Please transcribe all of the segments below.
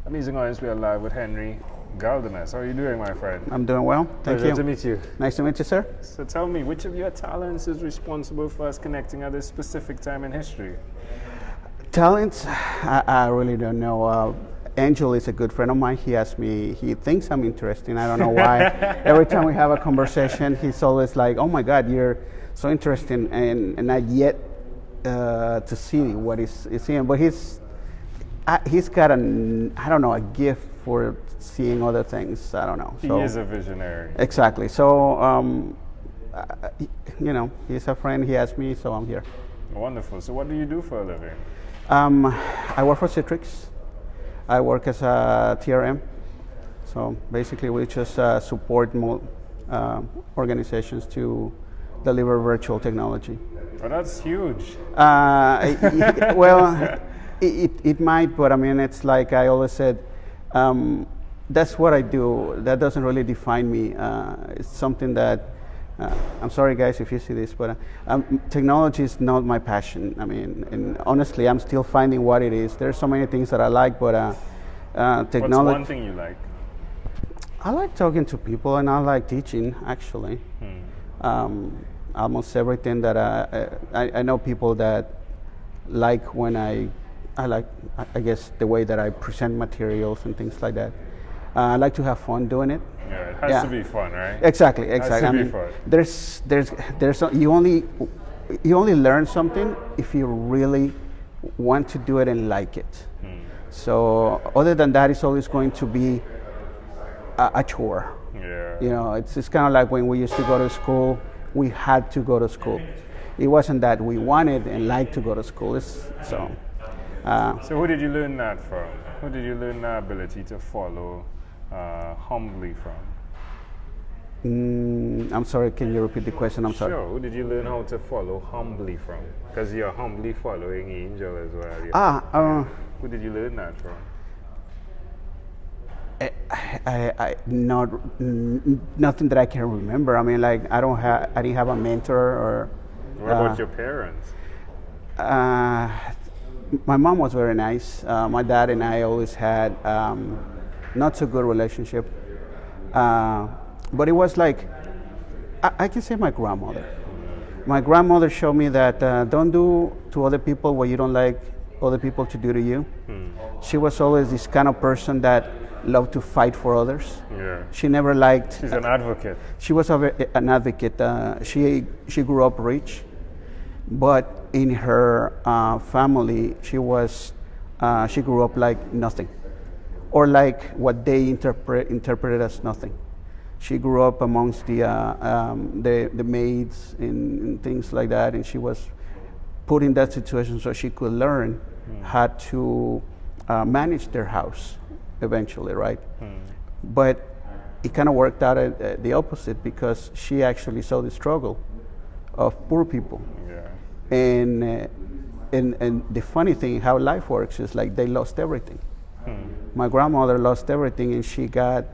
Amazing audience, we are live with Henry Galdamez. How are you doing, my friend? I'm doing well, thank you. Pleasure to meet you. Nice to meet you, sir. So tell me, which of your talents is responsible for us connecting at this specific time in history? Talents, I really don't know. Angel is a good friend of mine. He asked me, he thinks I'm interesting. I don't know why. Every time we have a conversation, he's always like, oh my God, you're so interesting, and I yet to see what he's seeing. But he's got a gift for seeing other things. I don't know. He is a visionary. Exactly. So, he's a friend. He asked me, so I'm here. Wonderful. So what do you do for a living? I work for Citrix. I work as a TRM. So basically, we just support organizations to deliver virtual technology. Oh, that's huge. Well, it might, but I mean, it's like I always said, that's what I do. That doesn't really define me. It's something that, I'm sorry guys if you see this, but technology is not my passion. I mean, and honestly, I'm still finding what it is. There's so many things that I like, but technology. What's one thing you like? I like talking to people, and I like teaching, actually. Almost everything that I know people that like when I guess the way that I present materials and things like that. I like to have fun doing it. Yeah, it has to be fun, right? Exactly. It has to be fun. You only learn something if you really want to do it and like it. So other than that, it's always going to be a chore. Yeah. You know, it's kind of like when we used to go to school. We had to go to school. It wasn't that we wanted and liked to go to school. So who did you learn that from? Who did you learn the ability to follow humbly from? I'm sorry, can you repeat the question? I'm sorry. Sure. Who did you learn how to follow humbly from? Because you're humbly following Angel as well. Who did you learn that from? Nothing that I can remember. I mean, like I didn't have a mentor or. What about your parents? My mom was very nice. My dad and I always had not so good relationship. But it was like, I can say my grandmother. My grandmother showed me that don't do to other people what you don't like other people to do to you. She was always this kind of person that loved to fight for others. Yeah. She never liked. She's an advocate. She was an advocate. She grew up rich, but in her family, she grew up like nothing, or like what they interpreted as nothing. She grew up amongst the maids and things like that, and she was put in that situation so she could learn how to manage their house eventually, right? But it kind of worked out the opposite, because she actually saw the struggle of poor people. Yeah. And the funny thing, how life works, is like they lost everything. My grandmother lost everything, and she got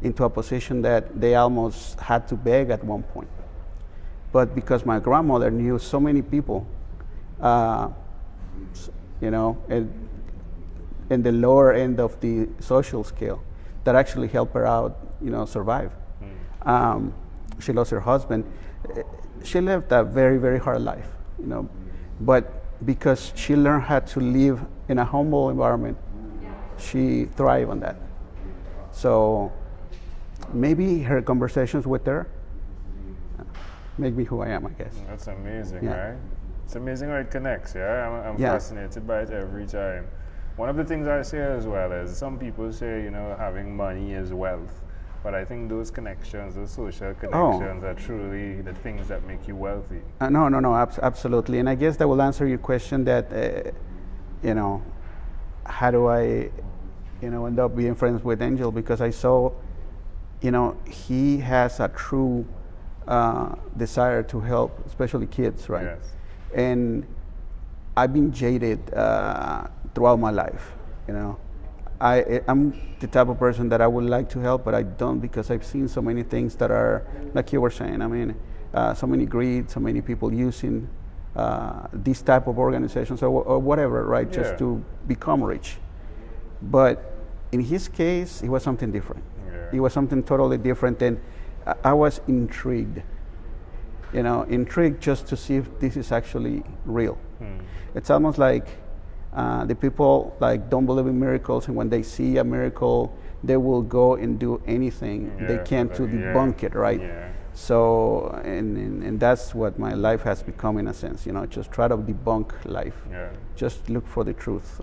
into a position that they almost had to beg at one point. But because my grandmother knew so many people, in the lower end of the social scale, that actually helped her out, survive. She lost her husband. She lived a very, very hard life, but because she learned how to live in a humble environment, she thrived on that. So maybe her conversations with her make me who I am, I guess. That's amazing, right? It's amazing how it connects, yeah? I'm fascinated by it every time. One of the things I say as well is, some people say, having money is wealth. But I think those connections, those social connections, are truly the things that make you wealthy. No, absolutely. And I guess that will answer your question that, how do I, end up being friends with Angel? Because I saw, he has a true desire to help, especially kids, right? Yes. And I've been jaded throughout my life, I'm the type of person that I would like to help, but I don't, because I've seen so many things that are, like you were saying, I mean, so many greed, so many people using these type of organizations or whatever, right, just to become rich. But in his case, it was something different. Yeah. It was something totally different, and I was intrigued. Intrigued just to see if this is actually real. It's almost like the people like don't believe in miracles, and when they see a miracle, they will go and do anything they can to debunk it, right? Yeah. So, and that's what my life has become in a sense. Just try to debunk life. Yeah. Just look for the truth.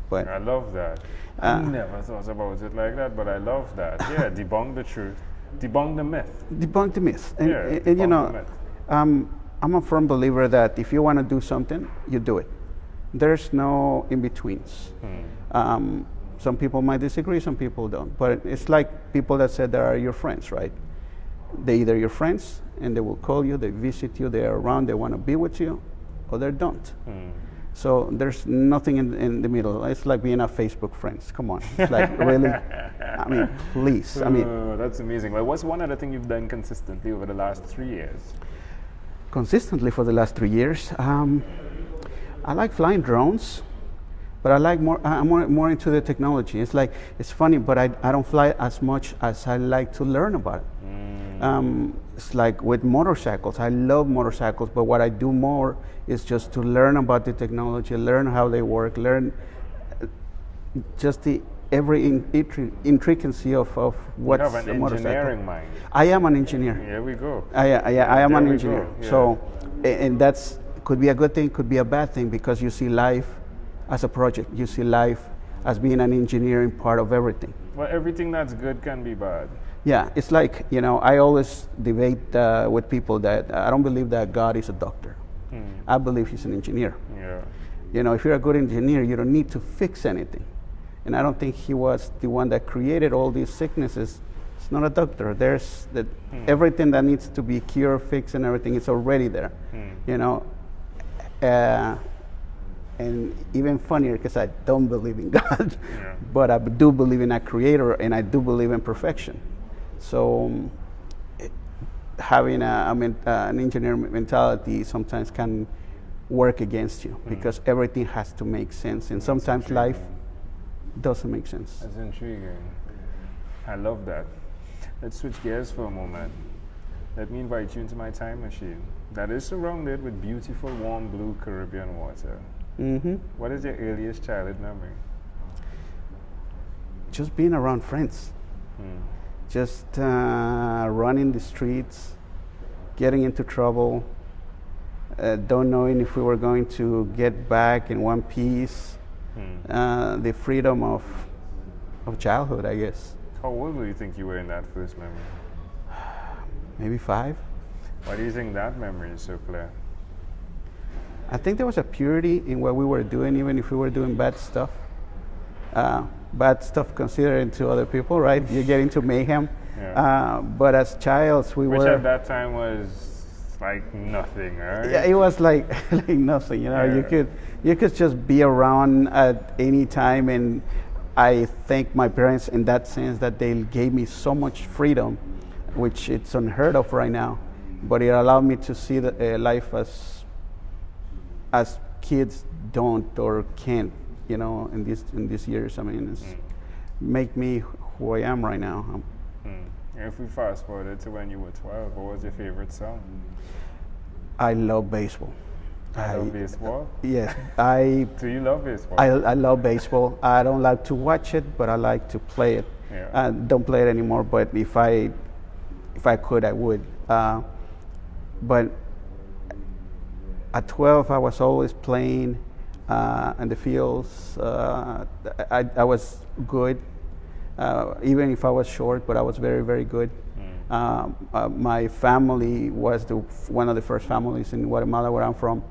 But I love that. I never thought about it like that, but I love that. Yeah, debunk the truth, debunk the myth. Debunk the myth. And, Yeah, and debunk the myth. I'm a firm believer that if you want to do something, you do it. There's no in-betweens. Some people might disagree, some people don't. But it's like people that said they are your friends, right? They're either your friends, and they will call you, they visit you, they're around, they want to be with you, or they don't. So there's nothing in the middle. It's like being a Facebook friends. Come on. It's like, really? I mean, please. That's amazing. Well, what's one other thing you've done consistently over the last 3 years? Consistently for the last 3 years? I like flying drones, but I'm more into the technology. It's funny, but I don't fly as much as I like to learn about it. It's like with motorcycles. I love motorcycles, but what I do more is just to learn about the technology, learn how they work, learn just every intricacy of what's a motorcycle. You have an engineering mind. I am an engineer. Here we go. I am an engineer. Yeah. So, and that's could be a good thing, could be a bad thing, because you see life as a project. You see life as being an engineering part of everything. Well, everything that's good can be bad. Yeah, it's like, I always debate with people that I don't believe that God is a doctor. I believe he's an engineer. Yeah. If you're a good engineer, you don't need to fix anything. And I don't think he was the one that created all these sicknesses. It's not a doctor. There's everything that needs to be cured, fixed, and everything is already there. And even funnier, because I don't believe in God, but I do believe in a creator, and I do believe in perfection. So having an engineer mentality sometimes can work against you, because everything has to make sense, and sometimes life doesn't make sense. That's intriguing. I love that. Let's switch gears for a moment. Let me invite you into my time machine that is surrounded with beautiful, warm blue Caribbean water. What is your earliest childhood memory? Just being around friends. Just running the streets, getting into trouble, don't knowing if we were going to get back in one piece. The freedom of childhood, I guess. How old do you think you were in that first memory? Maybe 5. Why do you think that memory is so clear? I think there was a purity in what we were doing, even if we were doing bad stuff. Bad stuff considered to other people, right? You get into mayhem. But as childs, Which at that time was like nothing, right? Yeah, it was like nothing. You could just be around at any time, and I thank my parents in that sense that they gave me so much freedom, which it's unheard of right now. But it allowed me to see the life as kids don't or can't, in these years. I mean, it's make me who I am right now. If we fast forward to when you were 12, what was your favorite song? I love baseball. I love baseball? Yes. Do you love baseball? I love baseball. I don't like to watch it, but I like to play it. I don't play it anymore, but if I could, I would. But at 12, I was always playing in the fields. I was good, even if I was short, but I was very, very good. My family was one of the first families in Guatemala, where I'm from,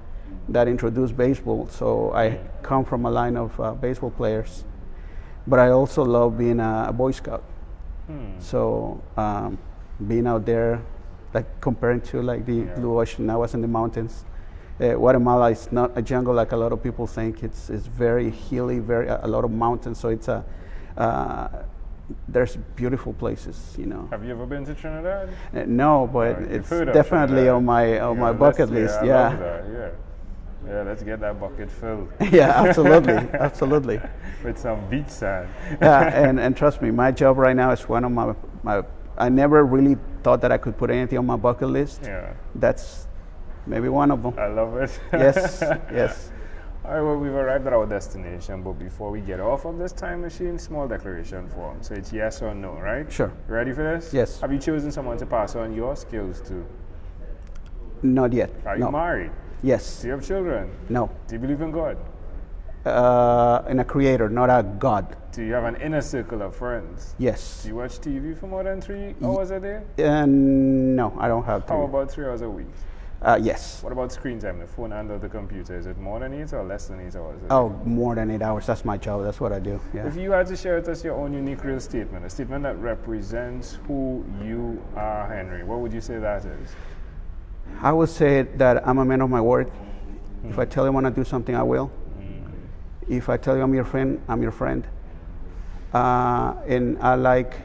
that introduced baseball. So I come from a line of baseball players. But I also love being a Boy Scout. So being out there, like comparing to like the blue ocean, I was in the mountains. Guatemala is not a jungle like a lot of people think. It's very hilly, a lot of mountains. So it's there's beautiful places, Have you ever been to Trinidad? No, but it's definitely on my bucket list. I love that, Yeah, let's get that bucket filled. Yeah, absolutely, absolutely. With some beach sand. Yeah, and trust me, my job right now is one of my I never really thought that I could put anything on my bucket list. Yeah. That's maybe one of them. I love it. Yes, yes. All right, well, we've arrived at our destination, but before we get off of this time machine, small declaration form. So it's yes or no, right? Sure. You ready for this? Yes. Have you chosen someone to pass on your skills to? Not yet. Are you married? Yes. Do you have children? No. Do you believe in God? In a creator, not a god. Do you have an inner circle of friends? Yes. Do you watch TV for more than 3 hours a day? No, I don't have to. How about 3 hours a week? Yes. What about screen time, the phone and the computer? Is it more than 8 or less than 8 hours a day? Oh, more than 8 hours. That's my job. That's what I do. Yeah. If you had to share with us your own unique real statement, a statement that represents who you are, Henry, what would you say that is? I would say that I'm a man of my word. If I tell you I want to do something, I will. If I tell you I'm your friend, I'm your friend. And I like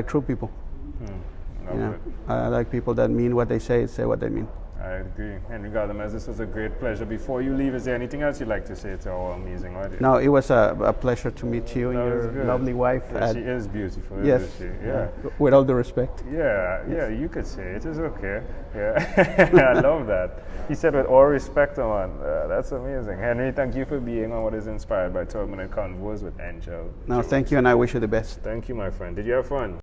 true people. I like people that mean what they say what they mean. I agree. Henry Galdamez, this was a great pleasure. Before you leave, is there anything else you'd like to say to our amazing audience? No, it was a pleasure to meet you and your lovely wife. Yeah, she is beautiful, yes, isn't she? Yeah. With all due respect. Yeah, you could say it. It's okay. Yeah, I love that. He said with all respect, man. That's amazing. Henry, thank you for being on what is inspired by 12-minute convos with Angel. No, thank you, and I wish you the best. Thank you, my friend. Did you have fun?